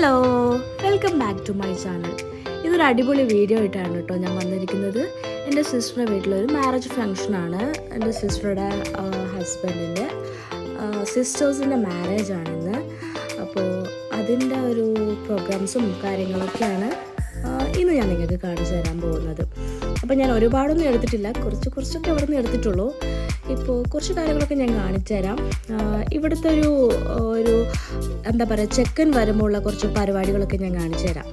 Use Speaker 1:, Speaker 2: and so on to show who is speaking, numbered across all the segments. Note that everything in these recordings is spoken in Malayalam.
Speaker 1: Hello, welcome back to my channel. ഇതൊരു അടിപൊളി വീഡിയോ ആയിട്ടാണ് കേട്ടോ ഞാൻ വന്നിരിക്കുന്നത്. എൻ്റെ സിസ്റ്ററുടെ വീട്ടിലൊരു മാരേജ് ഫങ്ഷനാണ്. എൻ്റെ സിസ്റ്ററുടെ ഹസ്ബൻഡിൻ്റെ സിസ്റ്റേഴ്സിൻ്റെ മാരേജാണിന്ന്. അപ്പോൾ അതിൻ്റെ ഒരു പ്രോഗ്രാംസും കാര്യങ്ങളൊക്കെയാണ് ഇന്ന് ഞാൻ നിങ്ങൾക്ക് കാണിച്ചു തരാൻ പോകുന്നത്. അപ്പോൾ ഞാൻ ഒരുപാടൊന്നും എടുത്തിട്ടില്ല, കുറച്ചൊക്കെ അവിടെ നിന്ന് എടുത്തിട്ടുള്ളൂ. ഇപ്പോൾ കുറച്ച് കാര്യങ്ങളൊക്കെ ഞാൻ കാണിച്ചു തരാം. ഇവിടുത്തെ ഒരു എന്താ പറയുക, ചെക്കൻ വരുമ്പോൾ ഉള്ള കുറച്ച് പരിപാടികളൊക്കെ ഞാൻ കാണിച്ചു തരാം.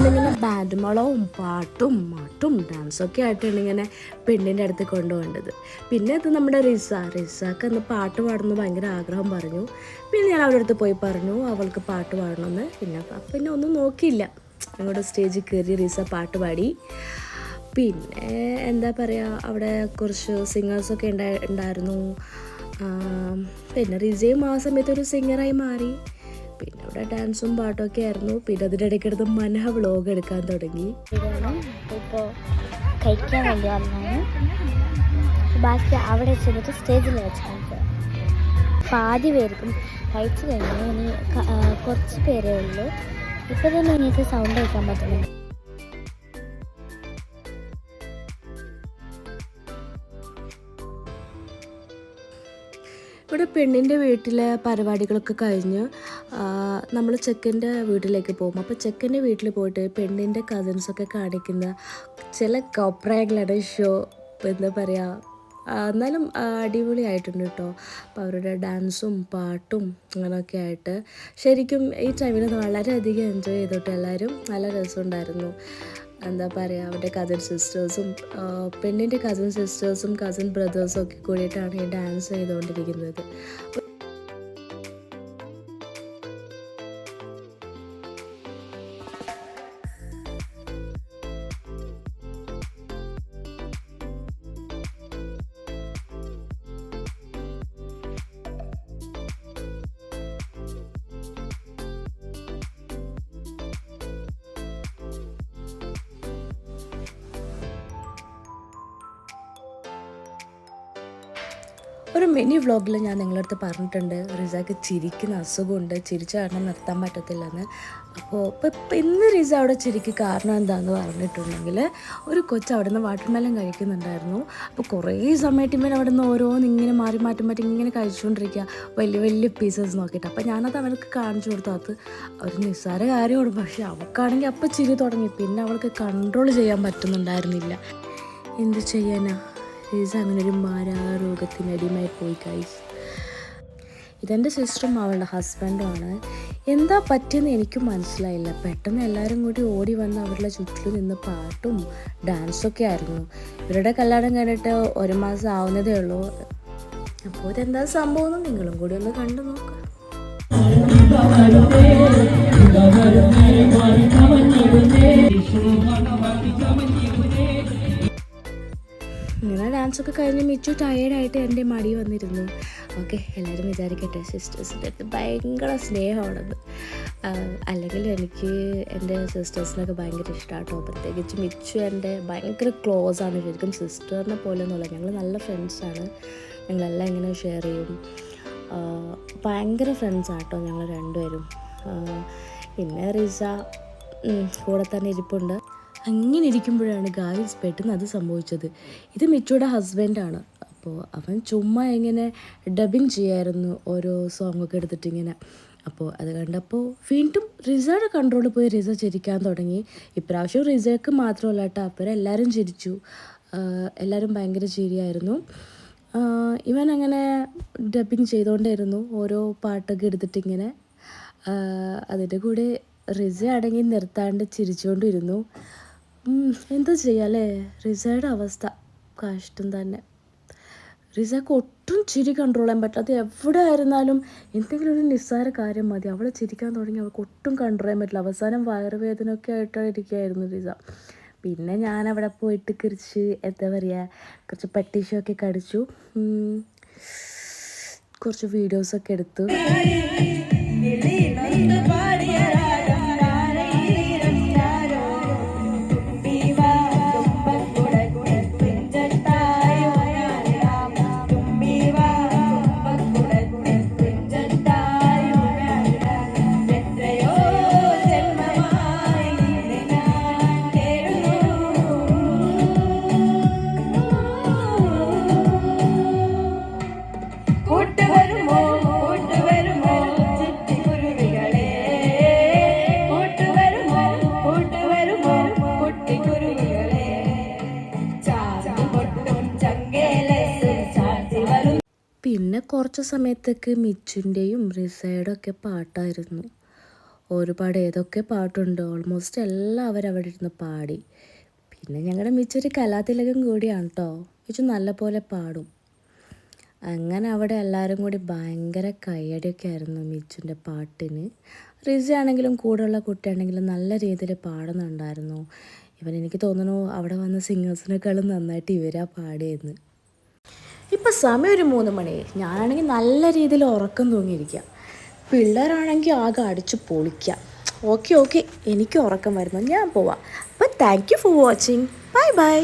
Speaker 1: ഇങ്ങനെ ബാൻഡ് മേളവും പാട്ടും മാട്ടും ഡാൻസൊക്കെ ആയിട്ടാണ് ഇങ്ങനെ പെണ്ണിൻ്റെ അടുത്ത് കൊണ്ടുപോകേണ്ടത്. പിന്നെ അത് നമ്മുടെ റിസാക്ക് അന്ന് പാട്ട് പാടുന്നു ഭയങ്കര ആഗ്രഹം പറഞ്ഞു. പിന്നെ ഞാൻ അവളുടെ അടുത്ത് പോയി പറഞ്ഞു അവൾക്ക് പാട്ട് പാടണമെന്ന്. പിന്നെ ഒന്നും നോക്കിയില്ല, ഞങ്ങളുടെ സ്റ്റേജിൽ കയറി റിസ പാട്ട് പാടി. പിന്നെ എന്താ പറയുക, അവിടെ കുറച്ച് സിംഗേഴ്സൊക്കെ ഉണ്ടായിരുന്നു. പിന്നെ റിസയും ആ സമയത്ത് ഒരു സിംഗറായി മാറി. പിന്നെ അവിടെ ഡാൻസും പാട്ടൊക്കെ ആയിരുന്നു. പിന്നെ അതിൻ്റെ ഇടയ്ക്കെടുത്ത് മനഃ വ്ളോഗ് എടുക്കാൻ തുടങ്ങി.
Speaker 2: ഇപ്പോൾ കഴിക്കാൻ വേണ്ടി വന്നാണ്, ബാക്കി അവിടെ ചെന്നിട്ട് സ്റ്റേജിൽ വെച്ച് കാണിക്കുക. അപ്പോൾ ആദ്യ പേർക്കും കഴിച്ചു കഴിഞ്ഞു. ഇനി കുറച്ച് പേരേ ഉള്ളൂ. ഇപ്പോൾ തന്നെ എനിക്ക് സൗണ്ട് കേൾക്കാൻ പറ്റുന്നുണ്ട്.
Speaker 1: ഇവിടെ പെണ്ണിൻ്റെ വീട്ടിലെ പരിപാടികളൊക്കെ കഴിഞ്ഞ് നമ്മൾ ചെക്കൻ്റെ വീട്ടിലേക്ക് പോകും. അപ്പോൾ ചെക്കൻ്റെ വീട്ടിൽ പോയിട്ട് പെണ്ണിൻ്റെ കസിൻസൊക്കെ കാണിക്കുന്ന ചില കോപ്രായങ്ങളുടെ ഷോ, എന്താ പറയുക, എന്നാലും അടിപൊളിയായിട്ടുണ്ട് കേട്ടോ. അപ്പോൾ അവരുടെ ഡാൻസും പാട്ടും അങ്ങനെയൊക്കെ ആയിട്ട് ശരിക്കും ഈ ടൈമിൽ വളരെയധികം എൻജോയ് ചെയ്തിട്ട് എല്ലാവരും. നല്ല രസമുണ്ടായിരുന്നു. എന്താ പറയുക, അവരുടെ കസിൻ സിസ്റ്റേഴ്സും പെണ്ണിൻ്റെ കസിൻ സിസ്റ്റേഴ്സും കസിൻ ബ്രദേഴ്സും ഒക്കെ കൂടിയിട്ടാണ് ഈ ഡാൻസ് ചെയ്തുകൊണ്ടിരിക്കുന്നത്. ഒരു മിനി വ്ളോഗിൽ ഞാൻ നിങ്ങളുടെ അടുത്ത് പറഞ്ഞിട്ടുണ്ട് റിസയ്ക്ക് ചിരിക്കുന്ന അസുഖമുണ്ട്, ചിരിച്ച കാരണം നിർത്താൻ പറ്റത്തില്ലെന്ന്. അപ്പോൾ ഇന്ന് റിസ അവിടെ ചിരിക്ക് കാരണം എന്താണെന്ന് പറഞ്ഞിട്ടുണ്ടെങ്കിൽ, ഒരു കൊച്ച് അവിടെ നിന്ന് വാട്ടർമെലൻ കഴിക്കുന്നുണ്ടായിരുന്നു. അപ്പോൾ കുറേ സമയത്ത് ഇവൻ അവിടെ നിന്ന് ഓരോന്ന് ഇങ്ങനെ മാറി മാറ്റി ഇങ്ങനെ കഴിച്ചുകൊണ്ടിരിക്കുക, വലിയ വലിയ പീസസ് നോക്കിയിട്ട്. അപ്പോൾ ഞാനത് അവൾക്ക് കാണിച്ചു കൊടുത്തു. അത് ഒരു നിസ്സാര കാര്യമാണ്, പക്ഷേ അവൾക്കാണെങ്കിൽ അപ്പോൾ ചിരി തുടങ്ങി. പിന്നെ അവൾക്ക് കൺട്രോൾ ചെയ്യാൻ പറ്റുന്നുണ്ടായിരുന്നില്ല. എന്ത് ചെയ്യാനാ, റിസ അങ്ങനെ ഒരു മാരാരോഗത്തിന് അടിമയായി പോയി ഗൈസ്. ഇതെൻ്റെ സിസ്റ്ററും അവളുടെ ഹസ്ബൻഡുമാണ്. എന്താ പറ്റിയെന്ന് എനിക്കും മനസ്സിലായില്ല. പെട്ടെന്ന് എല്ലാവരും കൂടി ഓടി വന്ന് അവരുടെ ചുറ്റിലും നിന്ന് പാട്ടും ഡാൻസൊക്കെ ആയിരുന്നു. ഇവരുടെ കല്യാണം കഴിഞ്ഞിട്ട് 1 മാസം ആവുന്നതേ ഉള്ളൂ. അപ്പോൾ ഇതെന്താ സംഭവം എന്ന് നിങ്ങളും കൂടി ഒന്ന് കണ്ടു നോക്കാം. ഇങ്ങനെ ഡാൻസൊക്കെ കഴിഞ്ഞ് മിച്ചു ടയേർഡായിട്ട് എൻ്റെ മടി വന്നിരുന്നു. ഓക്കെ, എല്ലാവരും വിചാരിക്കട്ടെ സിസ്റ്റേഴ്സിൻ്റെ അടുത്ത് ഭയങ്കര സ്നേഹമാണെന്ന്. അല്ലെങ്കിൽ എനിക്ക് എൻ്റെ സിസ്റ്റേഴ്സിനൊക്കെ ഭയങ്കര ഇഷ്ടമാണ് കേട്ടോ. പ്രത്യേകിച്ച് മിച്ചു എൻ്റെ ഭയങ്കര ക്ലോസ് ആണ്. ശരിക്കും സിസ്റ്ററിനെ പോലെ ഒന്നുമില്ല, ഞങ്ങൾ നല്ല ഫ്രണ്ട്സാണ്. ഞങ്ങളെല്ലാം ഇങ്ങനെ ഷെയർ ചെയ്യും. ഭയങ്കര ഫ്രണ്ട്സാണ് കേട്ടോ ഞങ്ങൾ രണ്ടുപേരും. പിന്നെ റിസ കൂടെ തന്നെ ഇരിപ്പുണ്ട്. അങ്ങനെ ഇരിക്കുമ്പോഴാണ് ഗായ്സ് പെട്ടെന്ന് അത് സംഭവിച്ചത്. ഇത് മിച്ചുയുടെ ഹസ്ബൻഡാണ്. അപ്പോൾ അവൻ ചുമ്മാ ഇങ്ങനെ ഡബിങ് ചെയ്യായിരുന്നു ഓരോ സോങ്ങൊക്കെ എടുത്തിട്ടിങ്ങനെ. അപ്പോൾ അത് കണ്ടപ്പോൾ വീണ്ടും റിസയുടെ കൺട്രോളിൽ പോയി റിസ ചിരിക്കാൻ തുടങ്ങി. ഇപ്രാവശ്യം റിസയ്ക്ക് മാത്രമല്ല കേട്ടോ, അപ്പോൾ എല്ലാവരും ചിരിച്ചു. എല്ലാവരും ഭയങ്കര ചിരിയായിരുന്നു. ഇവൻ അങ്ങനെ ഡബിങ് ചെയ്തുകൊണ്ടിരുന്നു ഓരോ പാട്ടൊക്കെ എടുത്തിട്ടിങ്ങനെ. അതിൻ്റെ കൂടെ റിസ അടങ്ങി നിർത്താണ്ട് ചിരിച്ചുകൊണ്ടിരുന്നു. എന്താ ചെയ്യാല്ലേ, റിസയുടെ അവസ്ഥ കഷ്ടം തന്നെ. റിസയ്ക്ക് ഒട്ടും ചിരി കൺട്രോൾ ചെയ്യാൻ പറ്റാതെ എവിടെ ആയിരുന്നാലും എന്തെങ്കിലും ഒരു നിസ്സാര കാര്യം മതി അവളെ ചിരിക്കാൻ തുടങ്ങി. അവൾക്ക് ഒട്ടും കൺട്രോൾ ചെയ്യാൻ പറ്റില്ല. അവസാനം വയറുവേദനയൊക്കെ ആയിട്ടാണ് ഇരിക്കുകയായിരുന്നു റിസ. പിന്നെ ഞാനവിടെ പോയിട്ട് കുറച്ച് എന്താ പറയുക കുറച്ച് പട്ടീഷൊക്കെ കടിച്ചു, കുറച്ച് വീഡിയോസൊക്കെ എടുത്തു. പിന്നെ കുറച്ച് സമയത്തേക്ക് മിച്ചുൻ്റെയും റിസയുടെയും ഒക്കെ പാട്ടായിരുന്നു. ഒരുപാട് ഏതൊക്കെ പാട്ടുണ്ട്, ഓൾമോസ്റ്റ് എല്ലാവരും അവിടെ ഇരുന്ന് പാടി. പിന്നെ ഞങ്ങളുടെ മിച്ചൊരു കലാതിലകം കൂടിയാണ് കേട്ടോ. മിച്ചു നല്ല പോലെ പാടും. അങ്ങനെ അവിടെ എല്ലാവരും കൂടി ഭയങ്കര കയ്യടിയൊക്കെ ആയിരുന്നു മിച്ചുൻ്റെ പാട്ടിന്. റിസ ആണെങ്കിലും കൂടെയുള്ള കുട്ടിയാണെങ്കിലും നല്ല രീതിയിൽ പാടുന്നുണ്ടായിരുന്നു. എനിക്ക് തോന്നുന്നു അവിടെ വന്ന സിംഗേഴ്സിനേക്കാളും നന്നായിട്ട് ഇവരാ പാടിയെന്ന്. ഇപ്പം സമയം ഒരു 3 മണി. ഞാനാണെങ്കിൽ നല്ല രീതിയിൽ ഉറക്കം തൂങ്ങിയിരിക്കുക. പിള്ളേരാണെങ്കിൽ ആകെ അടിച്ച് പൊളിക്കാം. ഓക്കെ എനിക്ക് ഉറക്കം വരുന്നു, ഞാൻ പോവാം. അപ്പോൾ thank you for watching. Bye bye.